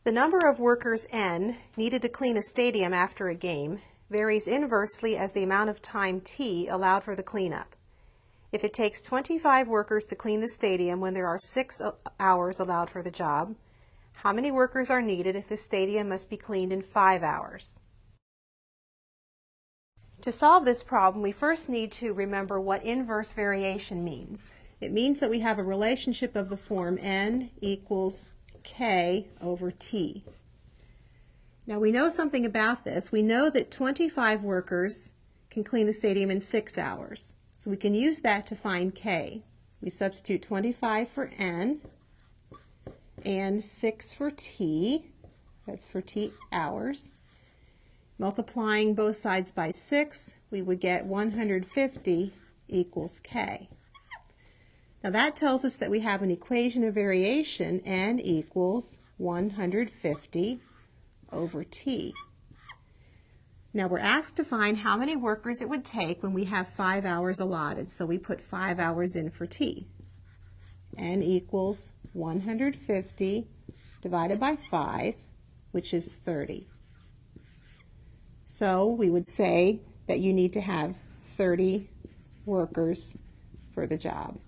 The number of workers N needed to clean a stadium after a game varies inversely as the amount of time T allowed for the cleanup. If it takes 25 workers to clean the stadium when there are 6 hours allowed for the job, how many workers are needed if the stadium must be cleaned in 5 hours? To solve this problem, we first need to remember what inverse variation means. It means that we have a relationship of the form N equals K over T. Now we know something about this. We know that 25 workers can clean the stadium in 6 hours. So we can use that to find K. We substitute 25 for N and 6 for T. That's for T hours. Multiplying both sides by 6, we would get 150 equals K. Now that tells us that we have an equation of variation, N equals 150 over T. Now we're asked to find how many workers it would take when we have 5 hours allotted, so we put 5 hours in for T. N equals 150 divided by 5, which is 30. So we would say that you need to have 30 workers for the job.